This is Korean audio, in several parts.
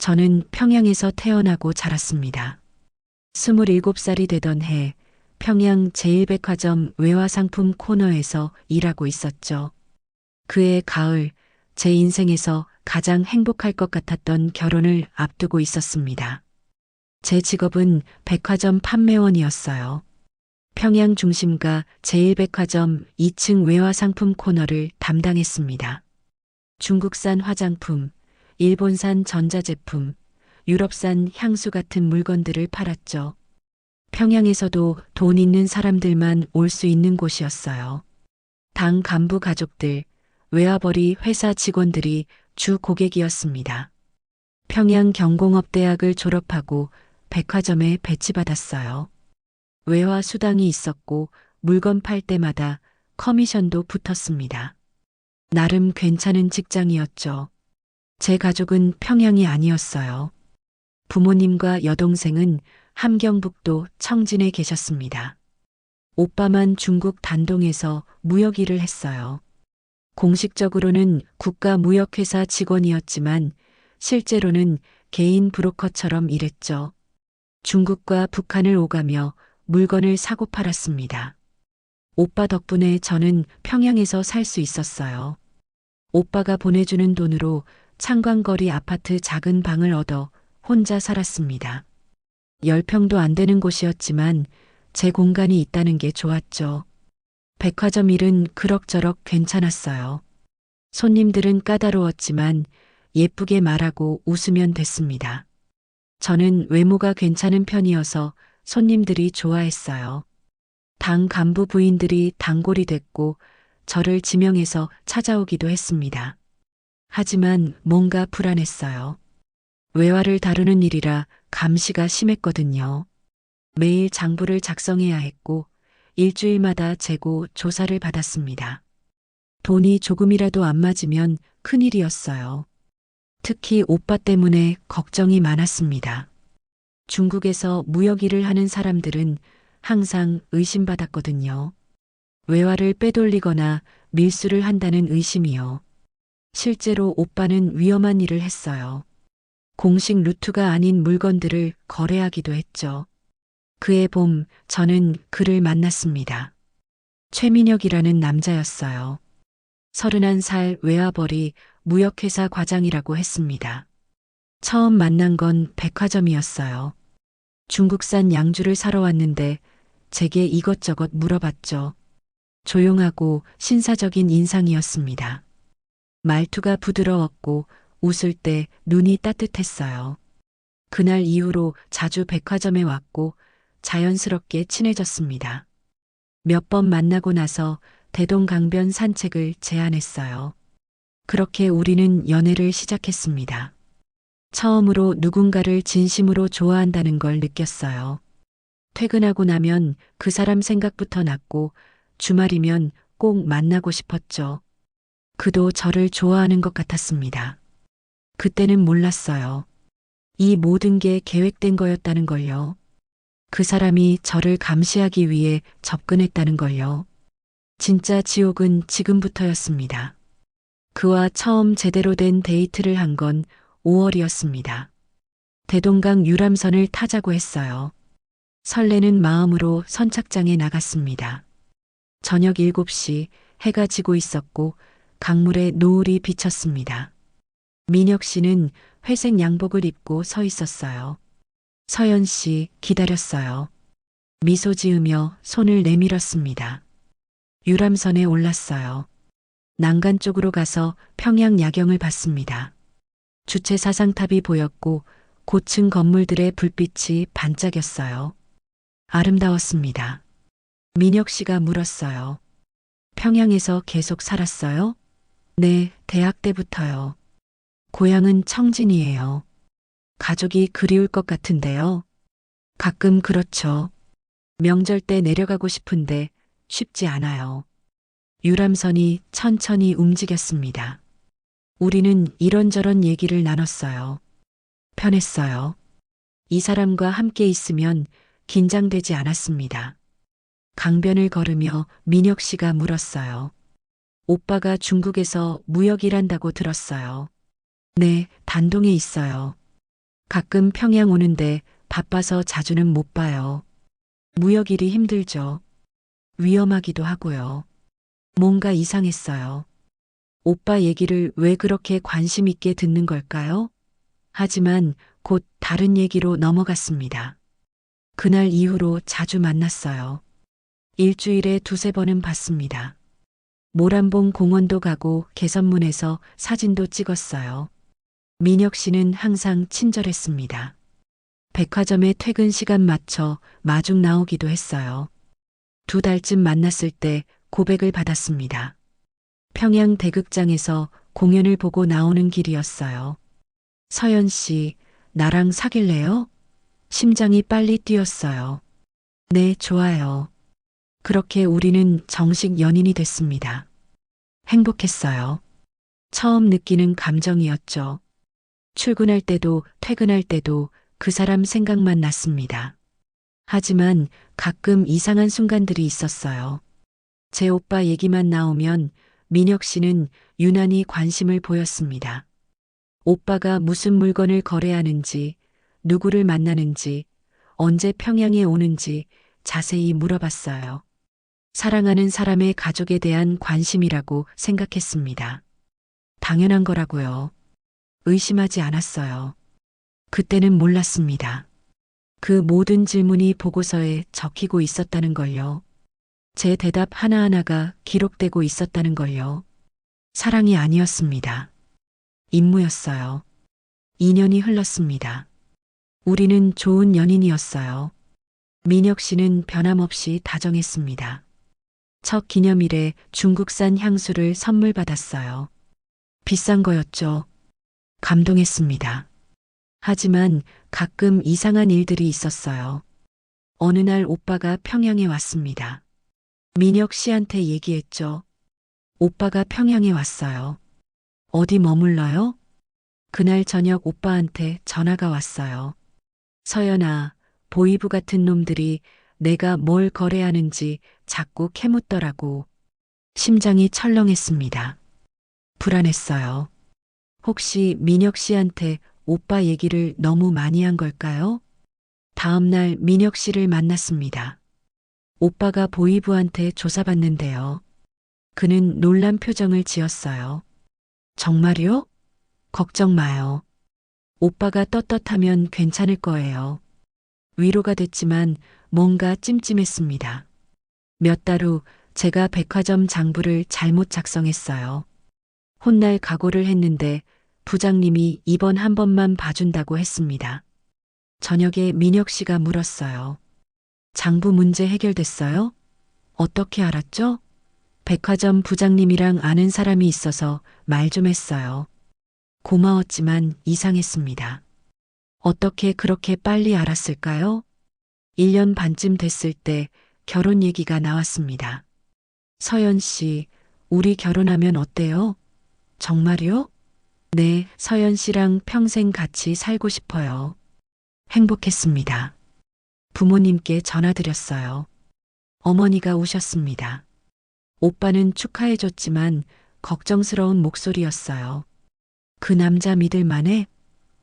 저는 평양에서 태어나고 자랐습니다. 27살이 되던 해 평양 제1백화점 외화상품 코너에서 일하고 있었죠. 그해 가을 제 인생에서 가장 행복할 것 같았던 결혼을 앞두고 있었습니다. 제 직업은 백화점 판매원이었어요. 평양 중심가 제1백화점 2층 외화상품 코너를 담당했습니다. 중국산 화장품, 일본산 전자제품, 유럽산 향수 같은 물건들을 팔았죠. 평양에서도 돈 있는 사람들만 올 수 있는 곳이었어요. 당 간부 가족들, 외화벌이 회사 직원들이 주 고객이었습니다. 평양 경공업대학을 졸업하고 백화점에 배치받았어요. 외화 수당이 있었고 물건 팔 때마다 커미션도 붙었습니다. 나름 괜찮은 직장이었죠. 제 가족은 평양이 아니었어요. 부모님과 여동생은 함경북도 청진에 계셨습니다. 오빠만 중국 단동에서 무역 일을 했어요. 공식적으로는 국가무역회사 직원이었지만 실제로는 개인 브로커처럼 일했죠. 중국과 북한을 오가며 물건을 사고 팔았습니다. 오빠 덕분에 저는 평양에서 살 수 있었어요. 오빠가 보내주는 돈으로 창광거리 아파트 작은 방을 얻어 혼자 살았습니다. 10평도 안 되는 곳이었지만 제 공간이 있다는 게 좋았죠. 백화점 일은 그럭저럭 괜찮았어요. 손님들은 까다로웠지만 예쁘게 말하고 웃으면 됐습니다. 저는 외모가 괜찮은 편이어서 손님들이 좋아했어요. 당 간부 부인들이 단골이 됐고 저를 지명해서 찾아오기도 했습니다. 하지만 뭔가 불안했어요. 외화를 다루는 일이라 감시가 심했거든요. 매일 장부를 작성해야 했고 일주일마다 재고 조사를 받았습니다. 돈이 조금이라도 안 맞으면 큰일이었어요. 특히 오빠 때문에 걱정이 많았습니다. 중국에서 무역 일을 하는 사람들은 항상 의심받았거든요. 외화를 빼돌리거나 밀수를 한다는 의심이요. 실제로 오빠는 위험한 일을 했어요. 공식 루트가 아닌 물건들을 거래하기도 했죠. 그해 봄 저는 그를 만났습니다. 최민혁이라는 남자였어요. 31살 외화벌이 무역회사 과장이라고 했습니다. 처음 만난 건 백화점이었어요. 중국산 양주를 사러 왔는데 제게 이것저것 물어봤죠. 조용하고 신사적인 인상이었습니다. 말투가 부드러웠고 웃을 때 눈이 따뜻했어요. 그날 이후로 자주 백화점에 왔고 자연스럽게 친해졌습니다. 몇 번 만나고 나서 대동강변 산책을 제안했어요. 그렇게 우리는 연애를 시작했습니다. 처음으로 누군가를 진심으로 좋아한다는 걸 느꼈어요. 퇴근하고 나면 그 사람 생각부터 났고 주말이면 꼭 만나고 싶었죠. 그도 저를 좋아하는 것 같았습니다. 그때는 몰랐어요. 이 모든 게 계획된 거였다는 걸요. 그 사람이 저를 감시하기 위해 접근했다는 걸요. 진짜 지옥은 지금부터였습니다. 그와 처음 제대로 된 데이트를 한 건 5월이었습니다. 대동강 유람선을 타자고 했어요. 설레는 마음으로 선착장에 나갔습니다. 저녁 7시 해가 지고 있었고 강물에 노을이 비쳤습니다. 민혁 씨는 회색 양복을 입고 서 있었어요. 서연 씨 기다렸어요. 미소 지으며 손을 내밀었습니다. 유람선에 올랐어요. 난간 쪽으로 가서 평양 야경을 봤습니다. 주체 사상탑이 보였고 고층 건물들의 불빛이 반짝였어요. 아름다웠습니다. 민혁 씨가 물었어요. 평양에서 계속 살았어요? 네, 대학 때부터요. 고향은 청진이에요. 가족이 그리울 것 같은데요. 가끔 그렇죠. 명절 때 내려가고 싶은데 쉽지 않아요. 유람선이 천천히 움직였습니다. 우리는 이런저런 얘기를 나눴어요. 편했어요. 이 사람과 함께 있으면 긴장되지 않았습니다. 강변을 걸으며 민혁 씨가 물었어요. 오빠가 중국에서 무역 일한다고 들었어요. 네, 단동에 있어요. 가끔 평양 오는데 바빠서 자주는 못 봐요. 무역 일이 힘들죠. 위험하기도 하고요. 뭔가 이상했어요. 오빠 얘기를 왜 그렇게 관심 있게 듣는 걸까요? 하지만 곧 다른 얘기로 넘어갔습니다. 그날 이후로 자주 만났어요. 일주일에 두세 번은 봤습니다. 모란봉 공원도 가고 개선문에서 사진도 찍었어요. 민혁 씨는 항상 친절했습니다. 백화점에 퇴근 시간 맞춰 마중 나오기도 했어요. 2달쯤 만났을 때 고백을 받았습니다. 평양 대극장에서 공연을 보고 나오는 길이었어요. 서연 씨, 나랑 사귈래요? 심장이 빨리 뛰었어요. 네, 좋아요. 그렇게 우리는 정식 연인이 됐습니다. 행복했어요. 처음 느끼는 감정이었죠. 출근할 때도 퇴근할 때도 그 사람 생각만 났습니다. 하지만 가끔 이상한 순간들이 있었어요. 제 오빠 얘기만 나오면 민혁 씨는 유난히 관심을 보였습니다. 오빠가 무슨 물건을 거래하는지, 누구를 만나는지, 언제 평양에 오는지 자세히 물어봤어요. 사랑하는 사람의 가족에 대한 관심이라고 생각했습니다. 당연한 거라고요. 의심하지 않았어요. 그때는 몰랐습니다. 그 모든 질문이 보고서에 적히고 있었다는 걸요. 제 대답 하나하나가 기록되고 있었다는 걸요. 사랑이 아니었습니다. 임무였어요. 2년이 흘렀습니다. 우리는 좋은 연인이었어요. 민혁 씨는 변함없이 다정했습니다. 첫 기념일에 중국산 향수를 선물 받았어요. 비싼 거였죠. 감동했습니다. 하지만 가끔 이상한 일들이 있었어요. 어느 날 오빠가 평양에 왔습니다. 민혁 씨한테 얘기했죠. 오빠가 평양에 왔어요. 어디 머물러요? 그날 저녁 오빠한테 전화가 왔어요. 서연아, 보이부 같은 놈들이 내가 뭘 거래하는지 자꾸 캐묻더라고. 심장이 철렁했습니다. 불안했어요. 혹시 민혁 씨한테 오빠 얘기를 너무 많이 한 걸까요? 다음 날 민혁 씨를 만났습니다. 오빠가 보이부한테 조사받는데요. 그는 놀란 표정을 지었어요. 정말요? 걱정 마요. 오빠가 떳떳하면 괜찮을 거예요. 위로가 됐지만 뭔가 찜찜했습니다. 몇 달 후 제가 백화점 장부를 잘못 작성했어요. 혼날 각오를 했는데 부장님이 이번 한 번만 봐준다고 했습니다. 저녁에 민혁 씨가 물었어요. 장부 문제 해결됐어요? 어떻게 알았죠? 백화점 부장님이랑 아는 사람이 있어서 말 좀 했어요. 고마웠지만 이상했습니다. 어떻게 그렇게 빨리 알았을까요? 1년 반쯤 됐을 때 결혼 얘기가 나왔습니다. 서연 씨, 우리 결혼하면 어때요? 정말요? 네, 서연 씨랑 평생 같이 살고 싶어요. 행복했습니다. 부모님께 전화드렸어요. 어머니가 우셨습니다. 오빠는 축하해줬지만 걱정스러운 목소리였어요. 그 남자 믿을 만해?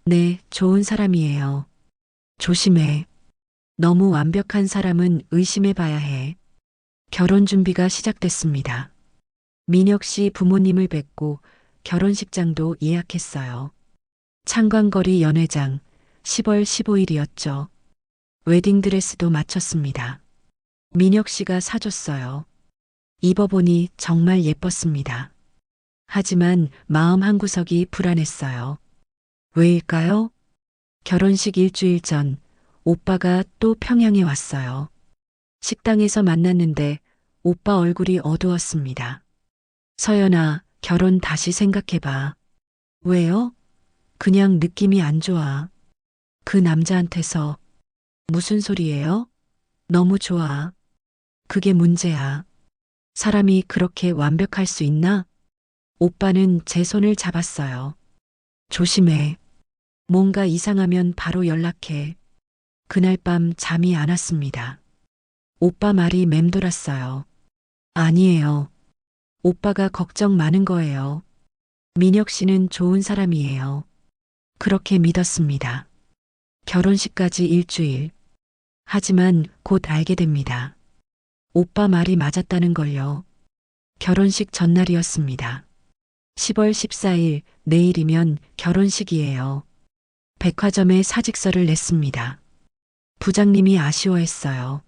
네, 좋은 사람이에요. 조심해. 너무 완벽한 사람은 의심해 봐야 해. 결혼 준비가 시작됐습니다. 민혁 씨 부모님을 뵙고 결혼식장도 예약했어요. 창광거리 연회장 10월 15일이었죠. 웨딩드레스도 마쳤습니다. 민혁 씨가 사줬어요. 입어보니 정말 예뻤습니다. 하지만 마음 한구석이 불안했어요. 왜일까요? 결혼식 일주일 전 오빠가 또 평양에 왔어요. 식당에서 만났는데 오빠 얼굴이 어두웠습니다. 서연아, 결혼 다시 생각해봐. 왜요? 그냥 느낌이 안 좋아. 그 남자한테서. 무슨 소리예요? 너무 좋아. 그게 문제야. 사람이 그렇게 완벽할 수 있나? 오빠는 제 손을 잡았어요. 조심해. 뭔가 이상하면 바로 연락해. 그날 밤 잠이 안 왔습니다. 오빠 말이 맴돌았어요. 아니에요. 오빠가 걱정 많은 거예요. 민혁 씨는 좋은 사람이에요. 그렇게 믿었습니다. 결혼식까지 일주일. 하지만 곧 알게 됩니다. 오빠 말이 맞았다는 걸요. 결혼식 전날이었습니다. 10월 14일, 내일이면 결혼식이에요. 백화점에 사직서를 냈습니다. 부장님이 아쉬워했어요.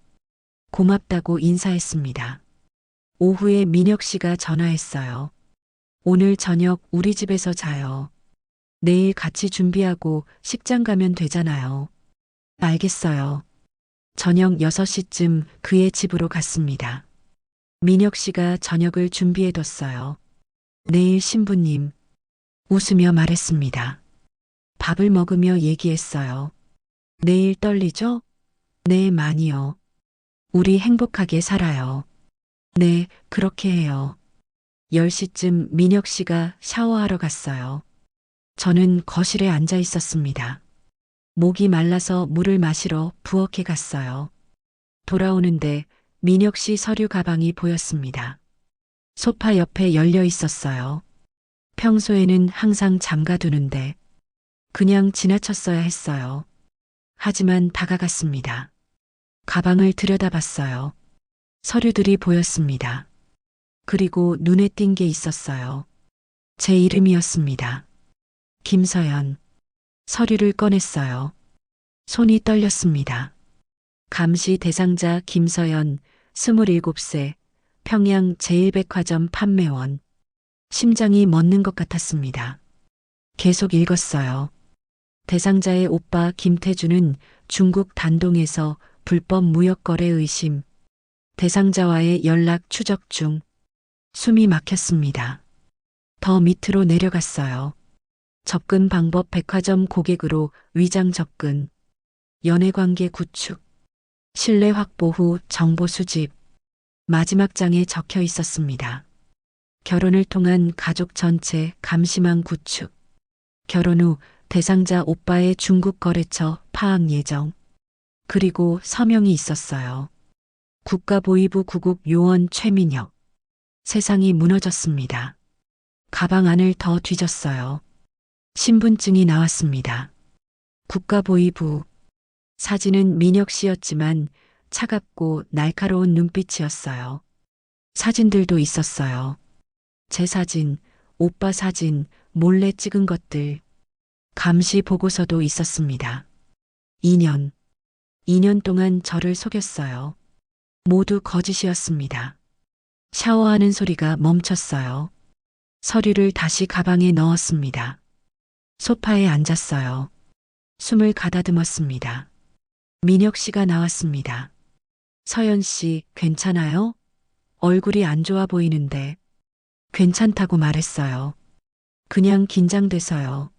고맙다고 인사했습니다. 오후에 민혁 씨가 전화했어요. 오늘 저녁 우리 집에서 자요. 내일 같이 준비하고 식장 가면 되잖아요. 알겠어요. 저녁 6시쯤 그의 집으로 갔습니다. 민혁 씨가 저녁을 준비해뒀어요. 내일 신부님. 웃으며 말했습니다. 밥을 먹으며 얘기했어요. 내일 떨리죠? 네, 많이요. 우리 행복하게 살아요. 네, 그렇게 해요. 10시쯤 민혁 씨가 샤워하러 갔어요. 저는 거실에 앉아 있었습니다. 목이 말라서 물을 마시러 부엌에 갔어요. 돌아오는데 민혁 씨 서류 가방이 보였습니다. 소파 옆에 열려 있었어요. 평소에는 항상 잠가두는데 그냥 지나쳤어야 했어요. 하지만 다가갔습니다. 가방을 들여다봤어요. 서류들이 보였습니다. 그리고 눈에 띈 게 있었어요. 제 이름이었습니다. 김서연. 서류를 꺼냈어요. 손이 떨렸습니다. 감시 대상자 김서연, 27세, 평양 제1백화점 판매원. 심장이 멎는 것 같았습니다. 계속 읽었어요. 대상자의 오빠 김태주는 중국 단동에서 불법 무역거래 의심. 대상자와의 연락 추적 중. 숨이 막혔습니다. 더 밑으로 내려갔어요. 접근 방법 백화점 고객으로 위장 접근. 연애관계 구축. 신뢰 확보 후 정보 수집. 마지막 장에 적혀 있었습니다. 결혼을 통한 가족 전체 감시망 구축. 결혼 후 대상자 오빠의 중국 거래처 파악 예정. 그리고 서명이 있었어요. 국가보위부 구국 요원 최민혁. 세상이 무너졌습니다. 가방 안을 더 뒤졌어요. 신분증이 나왔습니다. 국가보위부. 사진은 민혁 씨였지만 차갑고 날카로운 눈빛이었어요. 사진들도 있었어요. 제 사진, 오빠 사진, 몰래 찍은 것들. 감시 보고서도 있었습니다. 2년 동안 저를 속였어요. 모두 거짓이었습니다. 샤워하는 소리가 멈췄어요. 서류를 다시 가방에 넣었습니다. 소파에 앉았어요. 숨을 가다듬었습니다. 민혁 씨가 나왔습니다. 서연 씨, 괜찮아요? 얼굴이 안 좋아 보이는데. 괜찮다고 말했어요. 그냥 긴장돼서요.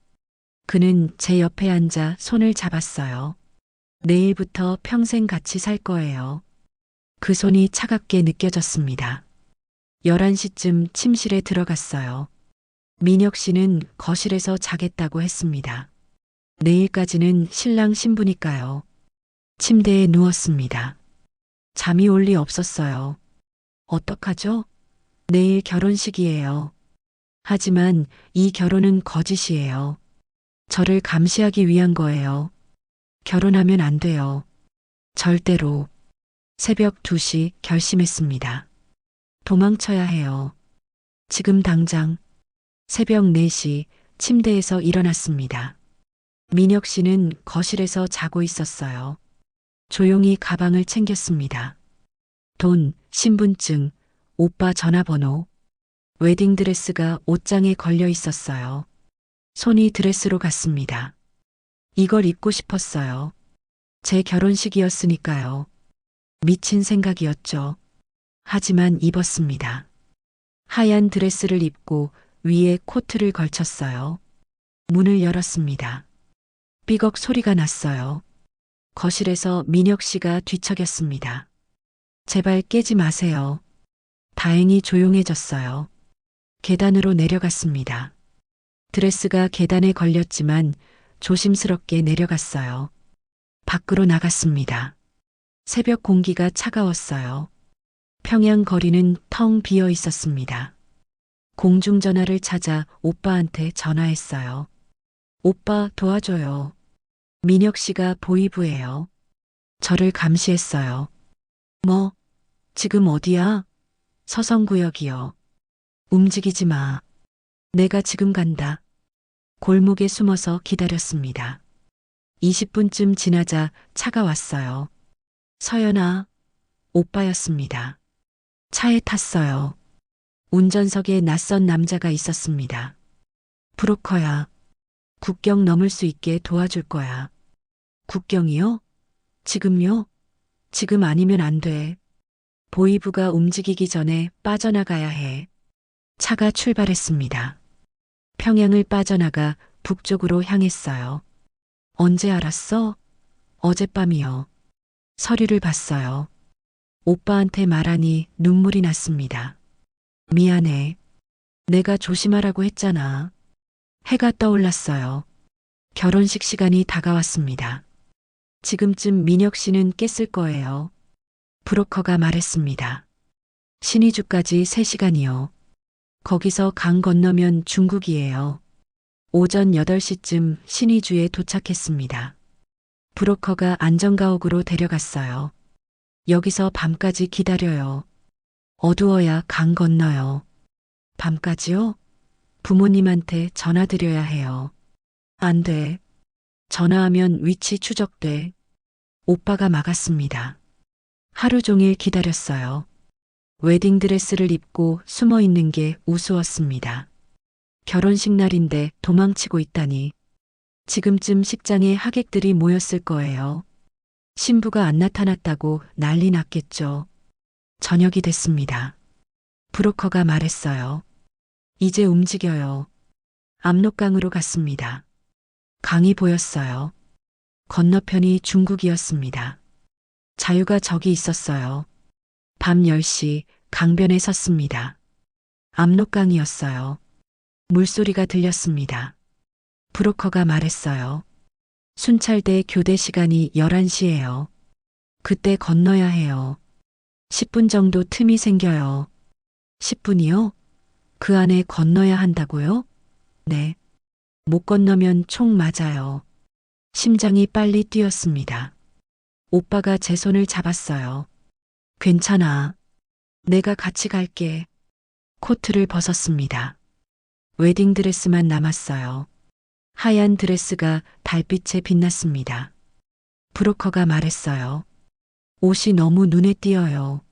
그는 제 옆에 앉아 손을 잡았어요. 내일부터 평생 같이 살 거예요. 그 손이 차갑게 느껴졌습니다. 11시쯤 침실에 들어갔어요. 민혁 씨는 거실에서 자겠다고 했습니다. 내일까지는 신랑 신부니까요. 침대에 누웠습니다. 잠이 올 리 없었어요. 어떡하죠? 내일 결혼식이에요. 하지만 이 결혼은 거짓이에요. 저를 감시하기 위한 거예요. 결혼하면 안 돼요. 절대로. 새벽 2시 결심했습니다. 도망쳐야 해요. 지금 당장. 새벽 4시 침대에서 일어났습니다. 민혁 씨는 거실에서 자고 있었어요. 조용히 가방을 챙겼습니다. 돈, 신분증, 오빠 전화번호, 웨딩드레스가 옷장에 걸려 있었어요. 손이 드레스로 갔습니다. 이걸 입고 싶었어요. 제 결혼식이었으니까요. 미친 생각이었죠. 하지만 입었습니다. 하얀 드레스를 입고 위에 코트를 걸쳤어요. 문을 열었습니다. 삐걱 소리가 났어요. 거실에서 민혁 씨가 뒤척였습니다. 제발 깨지 마세요. 다행히 조용해졌어요. 계단으로 내려갔습니다. 드레스가 계단에 걸렸지만 조심스럽게 내려갔어요. 밖으로 나갔습니다. 새벽 공기가 차가웠어요. 평양 거리는 텅 비어 있었습니다. 공중전화를 찾아 오빠한테 전화했어요. 오빠 도와줘요. 민혁 씨가 보이부예요. 저를 감시했어요. 뭐, 지금 어디야? 서성구역이요. 움직이지 마. 내가 지금 간다. 골목에 숨어서 기다렸습니다. 20분쯤 지나자 차가 왔어요. 서연아, 오빠였습니다. 차에 탔어요. 운전석에 낯선 남자가 있었습니다. 브로커야. 국경 넘을 수 있게 도와줄 거야. 국경이요? 지금요? 지금 아니면 안 돼. 보이부가 움직이기 전에 빠져나가야 해. 차가 출발했습니다. 평양을 빠져나가 북쪽으로 향했어요. 언제 알았어? 어젯밤이요. 서류를 봤어요. 오빠한테 말하니 눈물이 났습니다. 미안해. 내가 조심하라고 했잖아. 해가 떠올랐어요. 결혼식 시간이 다가왔습니다. 지금쯤 민혁 씨는 깼을 거예요. 브로커가 말했습니다. 신의주까지 3시간이요. 거기서 강 건너면 중국이에요. 오전 8시쯤 신의주에 도착했습니다. 브로커가 안전가옥으로 데려갔어요. 여기서 밤까지 기다려요. 어두워야 강 건너요. 밤까지요? 부모님한테 전화드려야 해요. 안 돼. 전화하면 위치 추적돼. 오빠가 막았습니다. 하루 종일 기다렸어요. 웨딩드레스를 입고 숨어 있는 게 우스웠습니다. 결혼식 날인데 도망치고 있다니. 지금쯤 식장에 하객들이 모였을 거예요. 신부가 안 나타났다고 난리 났겠죠. 저녁이 됐습니다. 브로커가 말했어요. 이제 움직여요. 압록강으로 갔습니다. 강이 보였어요. 건너편이 중국이었습니다. 자유가 저기 있었어요. 밤 10시 강변에 섰습니다. 압록강이었어요. 물소리가 들렸습니다. 브로커가 말했어요. 순찰대 교대 시간이 11시예요. 그때 건너야 해요. 10분 정도 틈이 생겨요. 10분이요? 그 안에 건너야 한다고요? 네. 못 건너면 총 맞아요. 심장이 빨리 뛰었습니다. 오빠가 제 손을 잡았어요. 괜찮아. 내가 같이 갈게. 코트를 벗었습니다. 웨딩드레스만 남았어요. 하얀 드레스가 달빛에 빛났습니다. 브로커가 말했어요. 옷이 너무 눈에 띄어요.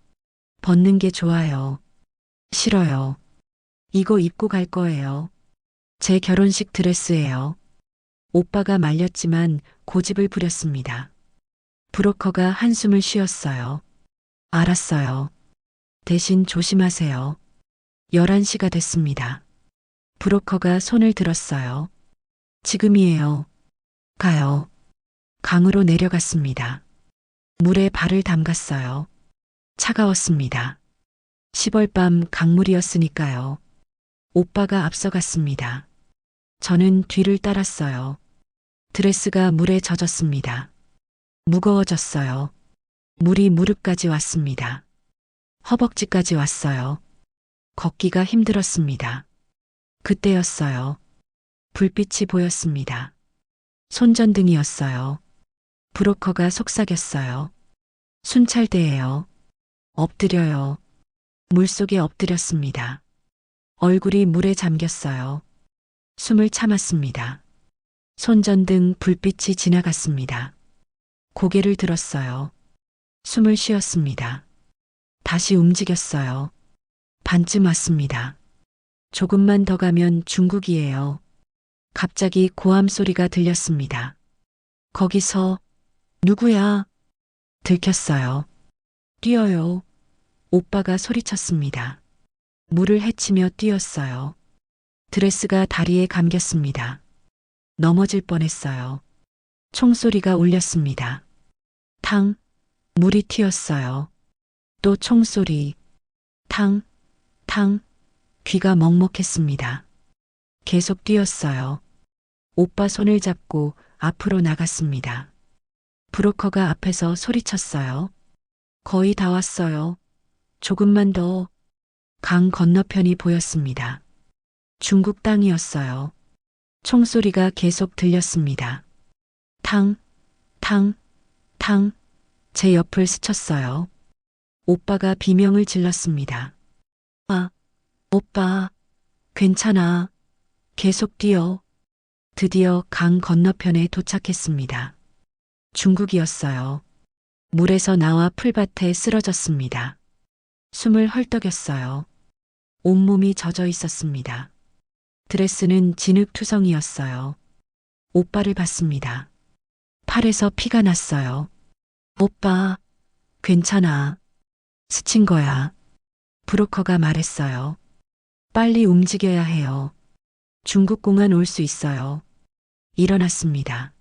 벗는 게 좋아요. 싫어요. 이거 입고 갈 거예요. 제 결혼식 드레스예요. 오빠가 말렸지만 고집을 부렸습니다. 브로커가 한숨을 쉬었어요. 알았어요. 대신 조심하세요. 11시가 됐습니다. 브로커가 손을 들었어요. 지금이에요. 가요. 강으로 내려갔습니다. 물에 발을 담갔어요. 차가웠습니다. 10월 밤 강물이었으니까요. 오빠가 앞서갔습니다. 저는 뒤를 따랐어요. 드레스가 물에 젖었습니다. 무거워졌어요. 물이 무릎까지 왔습니다. 허벅지까지 왔어요. 걷기가 힘들었습니다. 그때였어요. 불빛이 보였습니다. 손전등이었어요. 브로커가 속삭였어요. 순찰대예요. 엎드려요. 물속에 엎드렸습니다. 얼굴이 물에 잠겼어요. 숨을 참았습니다. 손전등 불빛이 지나갔습니다. 고개를 들었어요. 숨을 쉬었습니다. 다시 움직였어요. 반쯤 왔습니다. 조금만 더 가면 중국이에요. 갑자기 고함 소리가 들렸습니다. 거기서 누구야? 들켰어요. 뛰어요. 오빠가 소리쳤습니다. 물을 헤치며 뛰었어요. 드레스가 다리에 감겼습니다. 넘어질 뻔했어요. 총소리가 울렸습니다. 탕, 물이 튀었어요. 또 총소리, 탕, 탕, 귀가 먹먹했습니다. 계속 뛰었어요. 오빠 손을 잡고 앞으로 나갔습니다. 브로커가 앞에서 소리쳤어요. 거의 다 왔어요. 조금만 더. 강 건너편이 보였습니다. 중국 땅이었어요. 총소리가 계속 들렸습니다. 탕, 탕, 탕, 제 옆을 스쳤어요. 오빠가 비명을 질렀습니다. 아, 오빠, 괜찮아. 계속 뛰어. 드디어 강 건너편에 도착했습니다. 중국이었어요. 물에서 나와 풀밭에 쓰러졌습니다. 숨을 헐떡였어요. 온몸이 젖어 있었습니다. 드레스는 진흙투성이었어요. 오빠를 봤습니다. 팔에서 피가 났어요. 오빠, 괜찮아. 스친 거야. 브로커가 말했어요. 빨리 움직여야 해요. 중국 공안 올 수 있어요. 일어났습니다.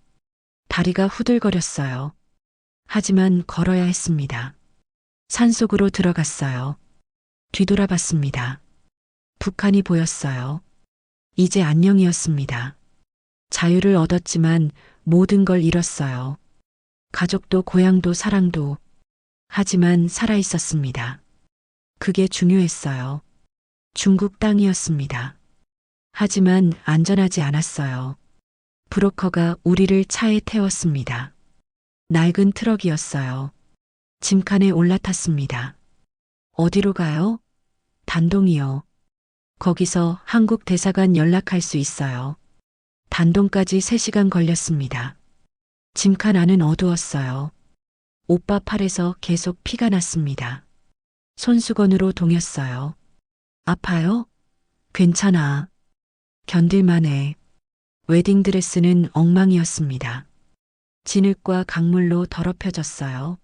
다리가 후들거렸어요. 하지만 걸어야 했습니다. 산속으로 들어갔어요. 뒤돌아봤습니다. 북한이 보였어요. 이제 안녕이었습니다. 자유를 얻었지만 모든 걸 잃었어요. 가족도 고향도 사랑도. 하지만 살아 있었습니다. 그게 중요했어요. 중국 땅이었습니다. 하지만 안전하지 않았어요. 브로커가 우리를 차에 태웠습니다. 낡은 트럭이었어요. 짐칸에 올라탔습니다. 어디로 가요? 단동이요. 거기서 한국 대사관 연락할 수 있어요. 단동까지 3시간 걸렸습니다. 짐칸 안은 어두웠어요. 오빠 팔에서 계속 피가 났습니다. 손수건으로 동였어요. 아파요? 괜찮아. 견딜만해. 웨딩드레스는 엉망이었습니다. 진흙과 강물로 더럽혀졌어요.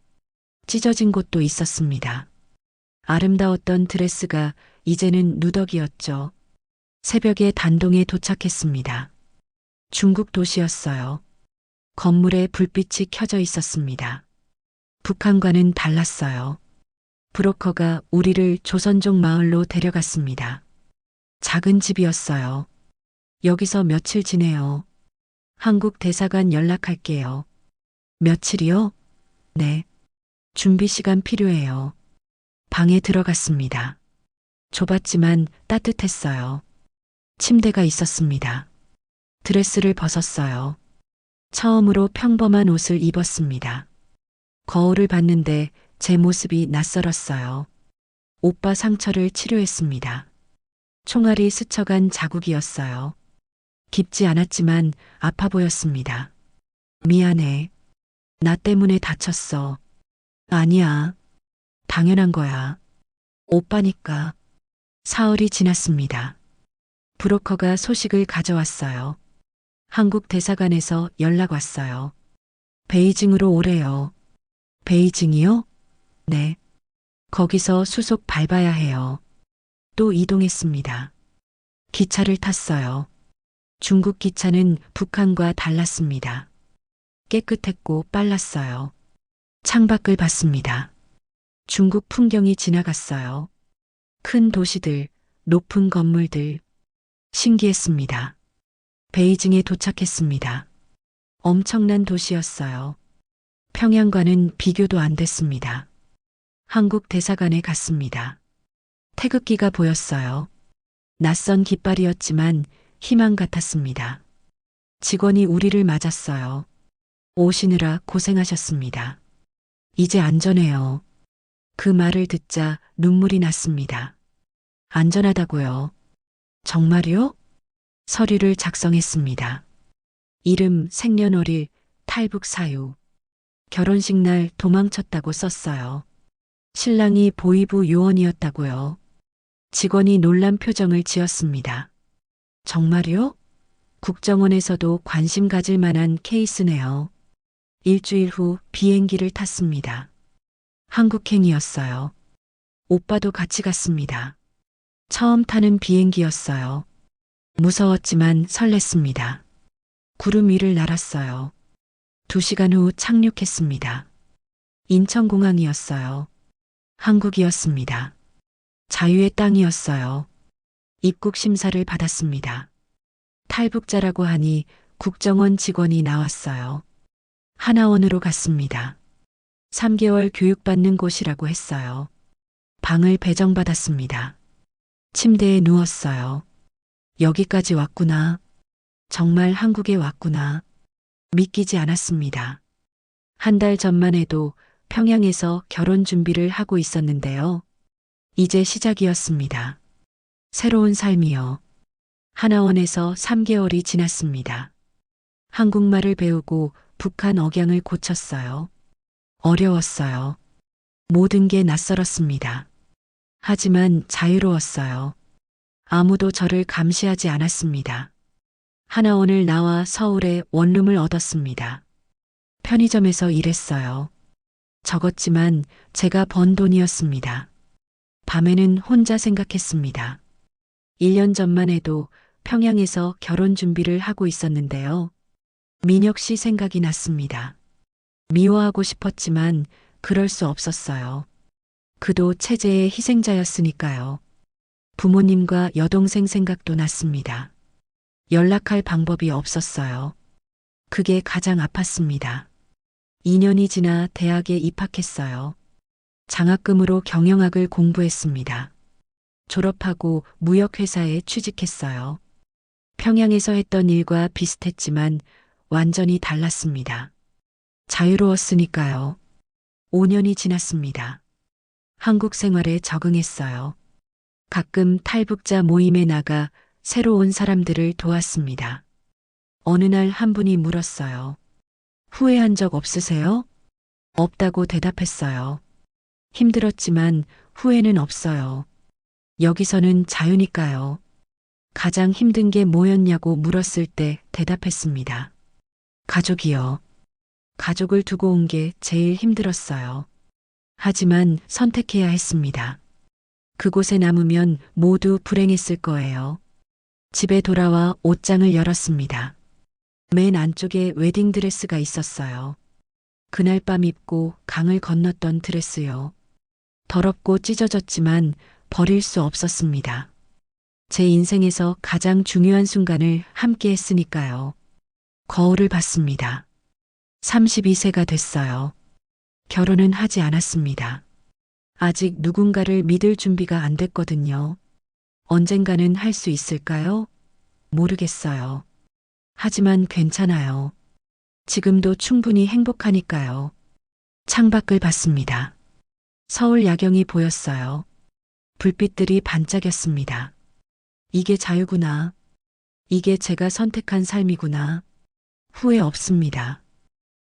찢어진 곳도 있었습니다. 아름다웠던 드레스가 이제는 누더기였죠. 새벽에 단동에 도착했습니다. 중국 도시였어요. 건물에 불빛이 켜져 있었습니다. 북한과는 달랐어요. 브로커가 우리를 조선족 마을로 데려갔습니다. 작은 집이었어요. 여기서 며칠 지내요. 한국 대사관 연락할게요. 며칠이요? 네. 준비 시간 필요해요. 방에 들어갔습니다. 좁았지만 따뜻했어요. 침대가 있었습니다. 드레스를 벗었어요. 처음으로 평범한 옷을 입었습니다. 거울을 봤는데 제 모습이 낯설었어요. 오빠 상처를 치료했습니다. 총알이 스쳐간 자국이었어요. 깊지 않았지만 아파 보였습니다. 미안해. 나 때문에 다쳤어. 아니야. 당연한 거야. 오빠니까. 사흘이 지났습니다. 브로커가 소식을 가져왔어요. 한국 대사관에서 연락 왔어요. 베이징으로 오래요. 베이징이요? 네. 거기서 수속 밟아야 해요. 또 이동했습니다. 기차를 탔어요. 중국 기차는 북한과 달랐습니다. 깨끗했고 빨랐어요. 창밖을 봤습니다. 중국 풍경이 지나갔어요. 큰 도시들, 높은 건물들. 신기했습니다. 베이징에 도착했습니다. 엄청난 도시였어요. 평양과는 비교도 안 됐습니다. 한국 대사관에 갔습니다. 태극기가 보였어요. 낯선 깃발이었지만 희망 같았습니다. 직원이 우리를 맞았어요. 오시느라 고생하셨습니다. 이제 안전해요. 그 말을 듣자 눈물이 났습니다. 안전하다고요. 정말요? 서류를 작성했습니다. 이름, 생년월일, 탈북 사유. 결혼식 날 도망쳤다고 썼어요. 신랑이 보이부 요원이었다고요. 직원이 놀란 표정을 지었습니다. 정말요? 국정원에서도 관심 가질 만한 케이스네요. 일주일 후 비행기를 탔습니다. 한국행이었어요. 오빠도 같이 갔습니다. 처음 타는 비행기였어요. 무서웠지만 설렜습니다. 구름 위를 날았어요. 2시간 후 착륙했습니다. 인천공항이었어요. 한국이었습니다. 자유의 땅이었어요. 입국 심사를 받았습니다. 탈북자라고 하니 국정원 직원이 나왔어요. 하나원으로 갔습니다. 3개월 교육받는 곳이라고 했어요. 방을 배정받았습니다. 침대에 누웠어요. 여기까지 왔구나. 정말 한국에 왔구나. 믿기지 않았습니다. 한 달 전만 해도 평양에서 결혼 준비를 하고 있었는데요. 이제 시작이었습니다. 새로운 삶이요. 하나원에서 3개월이 지났습니다. 한국말을 배우고 북한 억양을 고쳤어요. 어려웠어요. 모든 게 낯설었습니다. 하지만 자유로웠어요. 아무도 저를 감시하지 않았습니다. 하나원을 나와 서울에 원룸을 얻었습니다. 편의점에서 일했어요. 적었지만 제가 번 돈이었습니다. 밤에는 혼자 생각했습니다. 1년 전만 해도 평양에서 결혼 준비를 하고 있었는데요. 민혁 씨 생각이 났습니다. 미워하고 싶었지만 그럴 수 없었어요. 그도 체제의 희생자였으니까요. 부모님과 여동생 생각도 났습니다. 연락할 방법이 없었어요. 그게 가장 아팠습니다. 2년이 지나 대학에 입학했어요. 장학금으로 경영학을 공부했습니다. 졸업하고 무역회사에 취직했어요. 평양에서 했던 일과 비슷했지만 완전히 달랐습니다. 자유로웠으니까요. 5년이 지났습니다. 한국 생활에 적응했어요. 가끔 탈북자 모임에 나가 새로 온 사람들을 도왔습니다. 어느 날 한 분이 물었어요. 후회한 적 없으세요? 없다고 대답했어요. 힘들었지만 후회는 없어요. 여기서는 자유니까요. 가장 힘든 게 뭐였냐고 물었을 때 대답했습니다. 가족이요. 가족을 두고 온 게 제일 힘들었어요. 하지만 선택해야 했습니다. 그곳에 남으면 모두 불행했을 거예요. 집에 돌아와 옷장을 열었습니다. 맨 안쪽에 웨딩드레스가 있었어요. 그날 밤 입고 강을 건넜던 드레스요. 더럽고 찢어졌지만 버릴 수 없었습니다. 제 인생에서 가장 중요한 순간을 함께 했으니까요. 거울을 봤습니다. 32세가 됐어요. 결혼은 하지 않았습니다. 아직 누군가를 믿을 준비가 안 됐거든요. 언젠가는 할 수 있을까요? 모르겠어요. 하지만 괜찮아요. 지금도 충분히 행복하니까요. 창밖을 봤습니다. 서울 야경이 보였어요. 불빛들이 반짝였습니다. 이게 자유구나. 이게 제가 선택한 삶이구나. 후회 없습니다.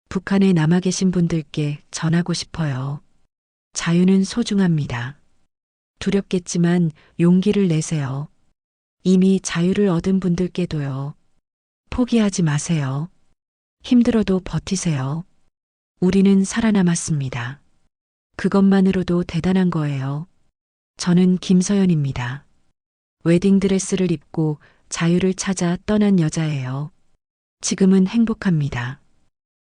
북한에 남아 계신 분들께 전하고 싶어요. 자유는 소중합니다. 두렵겠지만 용기를 내세요. 이미 자유를 얻은 분들께도요. 포기하지 마세요. 힘들어도 버티세요. 우리는 살아남았습니다. 그것만으로도 대단한 거예요. 저는 김서연입니다. 웨딩드레스를 입고 자유를 찾아 떠난 여자예요. 지금은 행복합니다.